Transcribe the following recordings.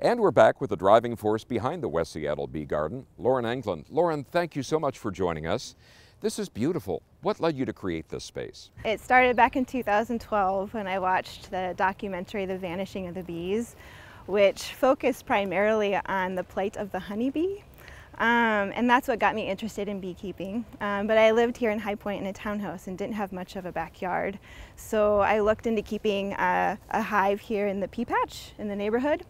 And we're back with the driving force behind the West Seattle Bee Garden, Lauren Englund. Lauren, thank you so much for joining us. This is beautiful. What led you to create this space? It started back in 2012 when I watched the documentary, The Vanishing of the Bees, which focused primarily on the plight of the honeybee. And that's what got me interested in beekeeping. But I lived here in High Point in a townhouse and didn't have much of a backyard. So I looked into keeping a hive here in the pea patch in the neighborhood.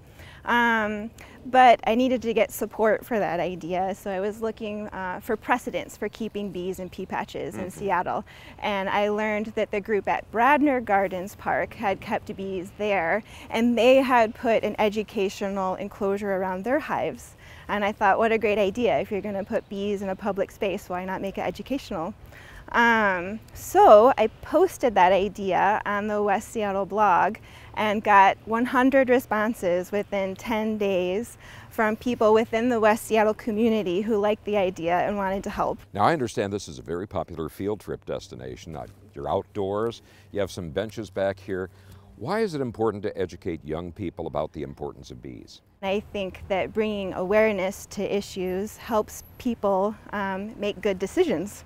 But I needed to get support for that idea, so I was looking for precedents for keeping bees in pea patches in Seattle. And I learned that the group at Bradner Gardens Park had kept bees there, and they had put an educational enclosure around their hives. And I thought, what a great idea. If you're going to put bees in a public space, why not make it educational? So I posted that idea on the West Seattle blog and got 100 responses within 10 days from people within the West Seattle community who liked the idea and wanted to help. Now, I understand this is a very popular field trip destination. You're outdoors, you have some benches back here. Why is it important to educate young people about the importance of bees? I think that bringing awareness to issues helps people make good decisions.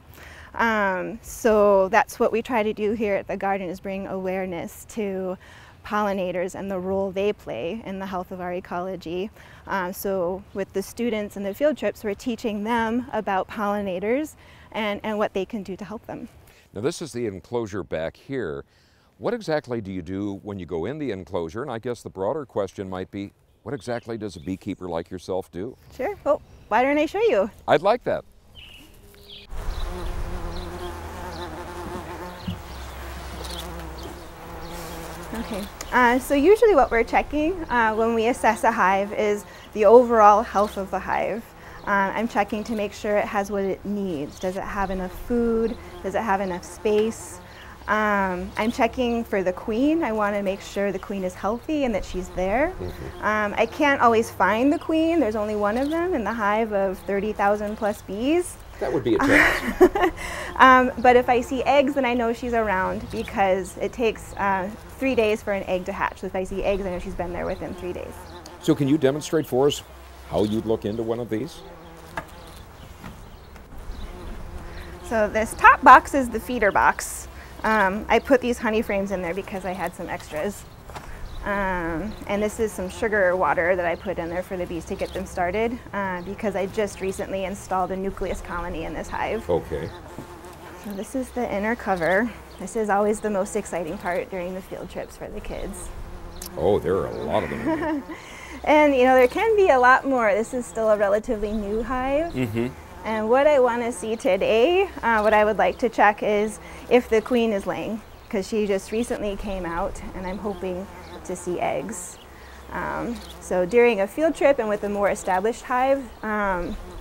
So that's what we try to do here at the garden, is bring awareness to pollinators and the role they play in the health of our ecology. So with the students and the field trips, we're teaching them about pollinators and what they can do to help them. Now, this is the enclosure back here. What exactly do you do when you go in the enclosure? And I guess the broader question might be, what exactly does a beekeeper like yourself do? Sure. Well, why don't I show you? I'd like that. Okay, so usually what we're checking when we assess a hive is the overall health of the hive. I'm checking to make sure it has what it needs. Does it have enough food? Does it have enough space? I'm checking for the queen. I want to make sure the queen is healthy and that she's there. I can't always find the queen. There's only one of them in the hive of 30,000 plus bees. That would be a task. But if I see eggs, then I know she's around, because it takes 3 days for an egg to hatch. So if I see eggs, I know she's been there within 3 days. So can you demonstrate for us how you'd look into one of these? So this top box is the feeder box. I put these honey frames in there because I had some extras. And this is some sugar water that I put in there for the bees to get them started, because I just recently installed a nucleus colony in this hive. Okay. So this is the inner cover. This is always the most exciting part during the field trips for the kids. Oh, there are a lot of them in here. And you know, there can be a lot more. This is still a relatively new hive. And what I want to see today, what I would like to check is if the queen is laying, because she just recently came out, and I'm hoping to see eggs. So during a field trip and with a more established hive,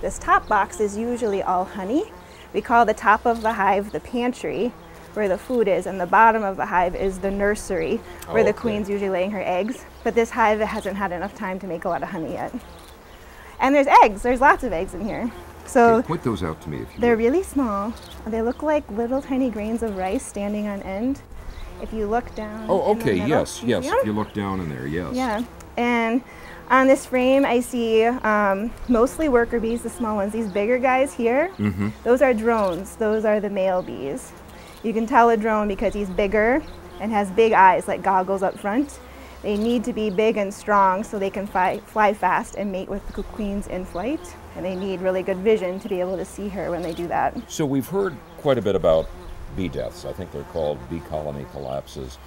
this top box is usually all honey. We call the top of the hive the pantry, where the food is, and the bottom of the hive is the nursery, where the queen's usually laying her eggs. But this hive hasn't had enough time to make a lot of honey yet. And there's eggs. There's lots of eggs in here. So point those out to me if you they're would. really small. They look like little tiny grains of rice standing on end. If you look down. Oh, okay, in the yes, middle, yes. If you look down in there, yes. Yeah, and on this frame I see mostly worker bees, the small ones. These bigger guys here, those are drones. Those are the male bees. You can tell a drone because he's bigger and has big eyes, like goggles up front. They need to be big and strong so they can fly fast and mate with the queens in flight. And they need really good vision to be able to see her when they do that. So we've heard quite a bit about bee deaths. I think they're called bee colony collapses.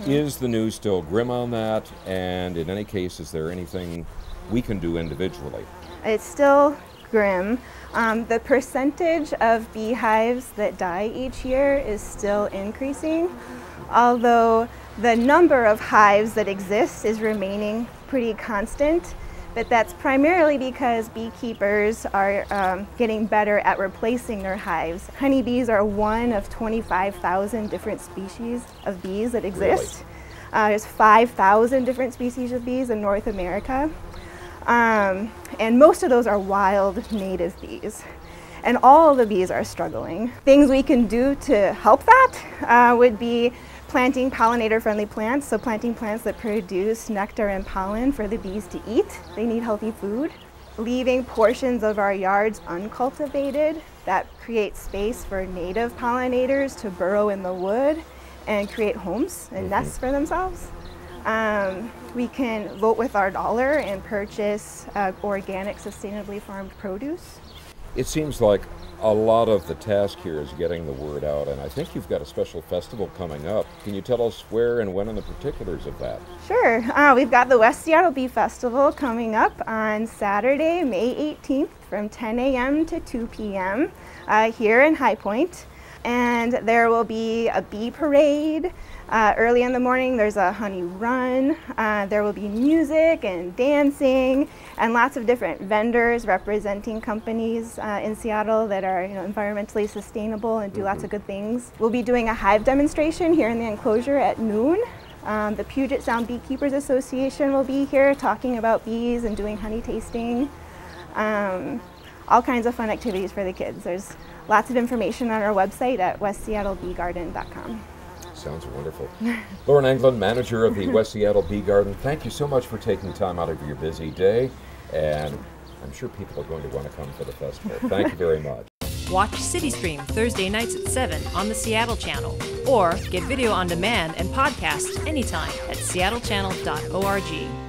Is the news still grim on that? And in any case, is there anything we can do individually? It's still grim. The percentage of beehives that die each year is still increasing, although the number of hives that exist is remaining pretty constant. But that's primarily because beekeepers are getting better at replacing their hives. Honeybees are one of 25,000 different species of bees that exist. Really? There's 5,000 different species of bees in North America. And most of those are wild native bees. And all the bees are struggling. Things we can do to help that would be planting pollinator-friendly plants, so planting plants that produce nectar and pollen for the bees to eat. They need healthy food. Leaving portions of our yards uncultivated, that creates space for native pollinators to burrow in the wood and create homes and nests for themselves. We can vote with our dollar and purchase organic, sustainably farmed produce. It seems like a lot of the task here is getting the word out, and I think you've got a special festival coming up. Can you tell us where and when and the particulars of that? Sure. We've got the West Seattle Bee Festival coming up on Saturday, May 18th from 10 a.m. to 2 p.m. Here in High Point. And there will be a bee parade. Early in the morning, there's a honey run. There will be music and dancing and lots of different vendors representing companies in Seattle that are environmentally sustainable and do lots of good things. We'll be doing a hive demonstration here in the enclosure at noon. The Puget Sound Beekeepers Association will be here talking about bees and doing honey tasting. All kinds of fun activities for the kids. There's lots of information on our website at westseattlebeegarden.com. Sounds wonderful. Lauren Englund, manager of the West Seattle Bee Garden, thank you so much for taking time out of your busy day, and I'm sure people are going to want to come for the festival. Thank you very much. Watch CityStream Thursday nights at 7 on the Seattle channel, or get video on demand and podcasts anytime at seattlechannel.org.